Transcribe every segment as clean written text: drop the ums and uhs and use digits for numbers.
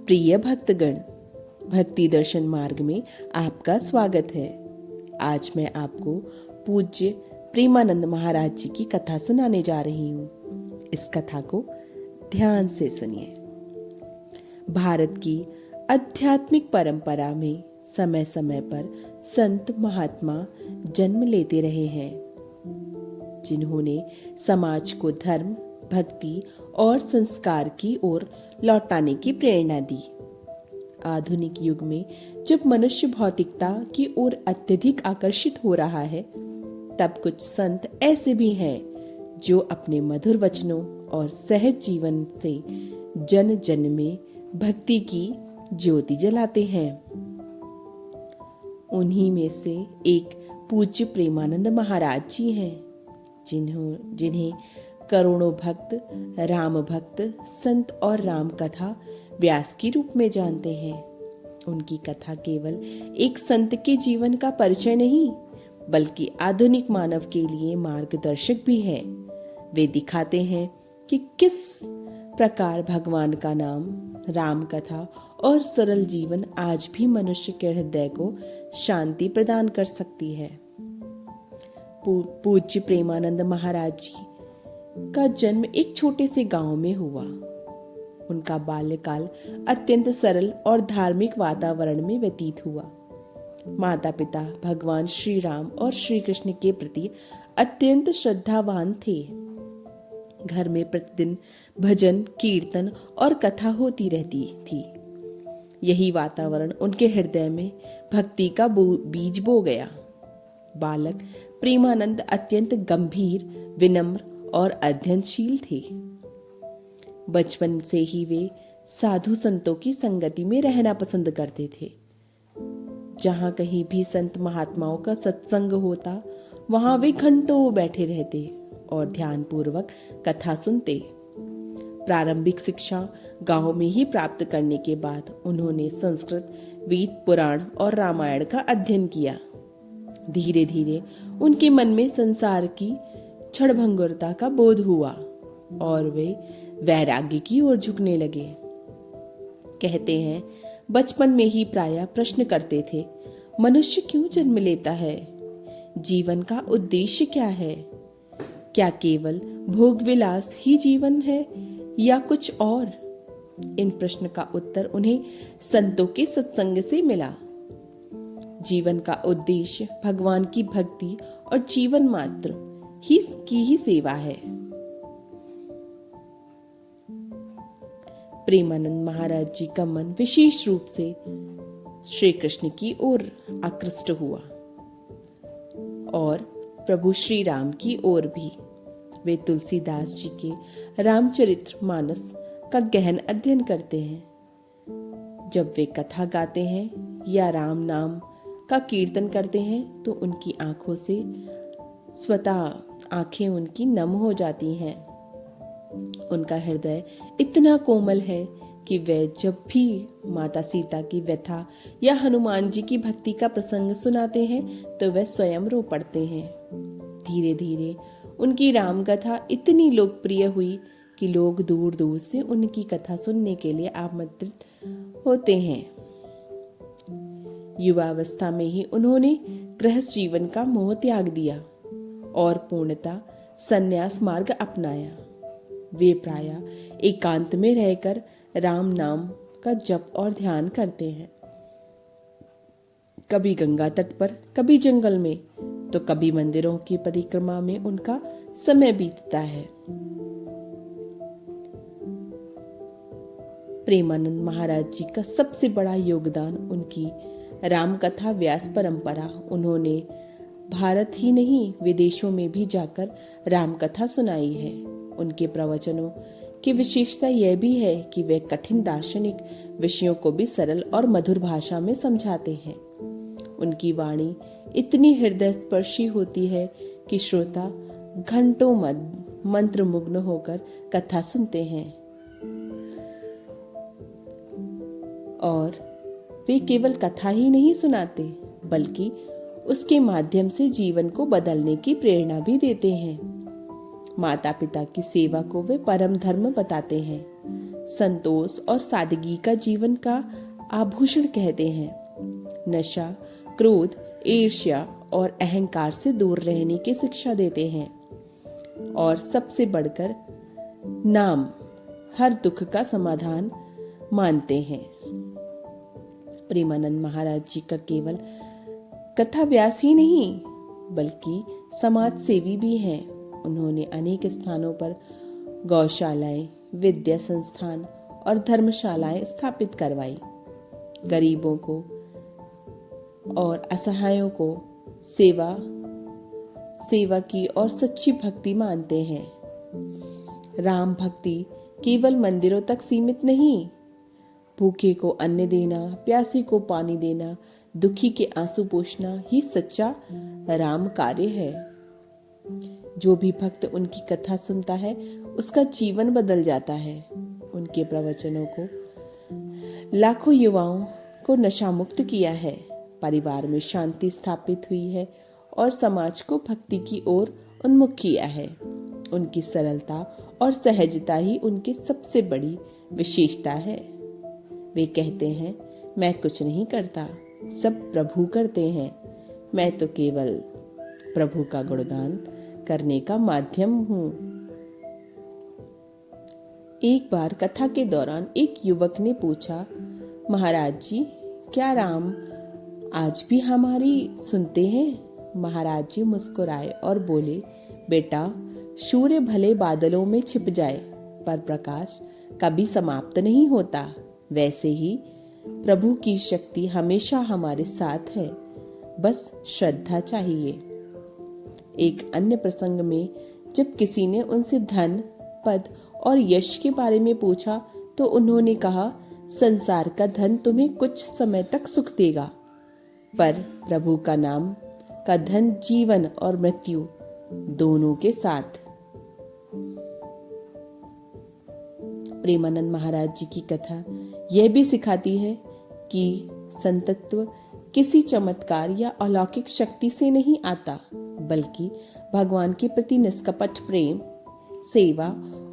प्रिय भक्तगण, भक्ति दर्शन मार्ग में आपका स्वागत है। आज मैं आपको पूज्य प्रेमानंद महाराज जी की कथा सुनाने जा रही हूँ। इस कथा को ध्यान से सुनिए। भारत की आध्यात्मिक परंपरा में समय समय पर संत महात्मा जन्म लेते रहे हैं, जिन्होंने समाज को धर्म, भक्ति और संस्कार की ओर लौटाने की प्रेरणा दी। आधुनिक युग में जब मनुष्य भौतिकता की ओर अत्यधिक आकर्षित हो रहा है, तब कुछ संत ऐसे भी हैं जो अपने मधुर वचनों और सहज जीवन से जन जन में भक्ति की ज्योति जलाते हैं। उन्हीं में से एक पूज्य प्रेमानंद महाराज जी हैं, जिन्हें करोड़ों भक्त राम भक्त संत और राम कथा व्यास के रूप में जानते हैं। उनकी कथा केवल एक संत के जीवन का परिचय नहीं, बल्कि आधुनिक मानव के लिए मार्गदर्शक भी है। वे दिखाते हैं कि किस प्रकार भगवान का नाम, राम कथा और सरल जीवन आज भी मनुष्य के हृदय को शांति प्रदान कर सकती है। पूज्य प्रेमानंद महाराज जी का जन्म एक छोटे से गांव में हुआ। उनका बाल्यकाल अत्यंत सरल और धार्मिक वातावरण में व्यतीत हुआ। माता पिता भगवान श्री राम और श्री कृष्ण के प्रति अत्यंत श्रद्धावान थे। घर में प्रतिदिन भजन, कीर्तन और कथा होती रहती थी। यही वातावरण उनके हृदय में भक्ति का बीज बो गया। बालक प्रेमानंद अत्यंत गंभीर, विनम्र और अध्ययनशील थे। बचपन से ही वे साधु संतों की संगति में रहना पसंद करते थे। जहां कहीं भी संत महात्माओं का सत्संग होता, वहां वे घंटों बैठे रहते और ध्यानपूर्वक कथा सुनते। प्रारंभिक शिक्षा गांव में ही प्राप्त करने के बाद उन्होंने संस्कृत, वेद, पुराण और रामायण का अध्ययन किया। धीरे धीरे उनके मन में संसार की क्षणभंगुरता का बोध हुआ और वे वैराग्य की ओर झुकने लगे। कहते हैं, बचपन में ही प्रायः प्रश्न करते थे, मनुष्य क्यों जन्म लेता है? जीवन का उद्देश्य क्या है? क्या केवल भोग विलास ही जीवन है या कुछ और? इन प्रश्न का उत्तर उन्हें संतों के सत्संग से मिला। जीवन का उद्देश्य भगवान की भक्ति और जीवन मात्र की सेवा है। प्रेमानंद महाराज जी का मन विशेष रूप से श्री कृष्ण की ओर आकृष्ट हुआ और प्रभु श्री राम की ओर भी। वे तुलसीदास जी के रामचरित्र मानस का गहन अध्ययन करते हैं। जब वे कथा गाते हैं या राम नाम का कीर्तन करते हैं, तो उनकी आंखों से स्वतः आंखें उनकी नम हो जाती हैं। उनका हृदय इतना कोमल है कि वे जब भी माता सीता की व्यथा या हनुमान जी की भक्ति का प्रसंग सुनाते हैं, तो वे स्वयं रो पड़ते हैं। धीरे धीरे उनकी राम कथा इतनी लोकप्रिय हुई कि लोग दूर दूर से उनकी कथा सुनने के लिए आमंत्रित होते हैं। युवावस्था में ही उन्होंने गृहस्थ जीवन का मोह त्याग दिया और पूर्णतः संन्यास मार्ग अपनाया। वे प्रायः एकांत में रहकर राम नाम का जप और ध्यान करते हैं। कभी गंगा तट पर, कभी जंगल में, तो कभी मंदिरों की परिक्रमा में उनका समय बीतता है। प्रेमानंद महाराज जी का सबसे बड़ा योगदान उनकी राम कथा व्यास परंपरा। उन्होंने भारत ही नहीं, विदेशों में भी जाकर राम कथा सुनाई है। उनके प्रवचनों की विशेषता यह भी है कि वे कठिन दार्शनिक विषयों को भी सरल और मधुर भाषा में समझाते हैं। उनकी वाणी इतनी हृदय स्पर्शी होती है कि श्रोता घंटों मंत्रमुग्ध होकर कथा सुनते हैं। और वे केवल कथा ही नहीं सुनाते, बल्कि उसके माध्यम से जीवन को बदलने की प्रेरणा भी देते हैं। माता पिता की सेवा को वे परम धर्म बताते हैं। संतोष और सादगी का जीवन का आभूषण कहते हैं। नशा, क्रोध, ईर्ष्या और अहंकार से दूर रहने की शिक्षा देते हैं और सबसे बढ़कर नाम हर दुख का समाधान मानते हैं। प्रेमानंद महाराज जी का केवल कथा व्यास ही नहीं बल्कि समाज सेवी भी हैं। उन्होंने अनेक स्थानों पर गौशालाएं, विद्या संस्थान और धर्मशालाएं स्थापित करवाई। गरीबों को और असहायों को सेवा की और सच्ची भक्ति मानते हैं। राम भक्ति केवल मंदिरों तक सीमित नहीं, भूखे को अन्न देना, प्यासे को पानी देना, दुखी के आंसू पोंछना ही सच्चा राम कार्य है। जो भी भक्त उनकी कथा सुनता है उसका जीवन बदल जाता है। उनके प्रवचनों को लाखों युवाओं को नशा मुक्त किया है, परिवार में शांति स्थापित हुई है और समाज को भक्ति की ओर उन्मुख किया है। उनकी सरलता और सहजता ही उनकी सबसे बड़ी विशेषता है। वे कहते हैं, मैं कुछ नहीं करता, सब प्रभु करते हैं, मैं तो केवल प्रभु का गुणगान करने का माध्यम हूँ। एक बार कथा के दौरान एक युवक ने पूछा, महाराज जी, क्या राम आज भी हमारी सुनते हैं? महाराज जी मुस्कुराए और बोले, बेटा, सूर्य भले बादलों में छिप जाए पर प्रकाश कभी समाप्त नहीं होता। वैसे ही प्रभु की शक्ति हमेशा हमारे साथ है, बस श्रद्धा चाहिए। एक अन्य प्रसंग में जब किसी ने उनसे धन, पद और यश के बारे में पूछा तो उन्होंने कहा, संसार का धन तुम्हें कुछ समय तक सुख देगा, पर प्रभु का नाम का धन जीवन और मृत्यु दोनों के साथ। प्रेमानंद महाराज जी की कथा यह भी सिखाती है कि संतत्व किसी चमत्कार या अलौकिक शक्ति से नहीं आता, बल्कि भगवान के प्रति निष्कपट प्रेम, सेवा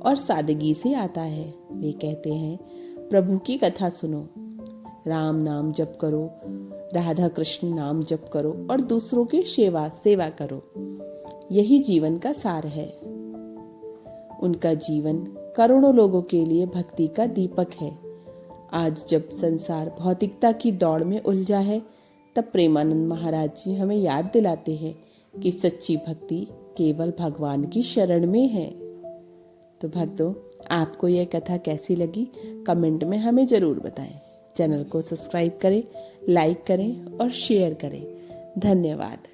और सादगी से आता है। वे कहते हैं, प्रभु की कथा सुनो, राम नाम जप करो, राधा कृष्ण नाम जप करो और दूसरों की सेवा करो। यही जीवन का सार है। उनका जीवन करोड़ों लोगों के लिए भक्ति का दीपक है। आज जब संसार भौतिकता की दौड़ में उलझा है, तब प्रेमानंद महाराज जी हमें याद दिलाते हैं कि सच्ची भक्ति केवल भगवान की शरण में है। तो भक्तों, आपको यह कथा कैसी लगी कमेंट में हमें जरूर बताएं। चैनल को सब्सक्राइब करें, लाइक करें और शेयर करें। धन्यवाद।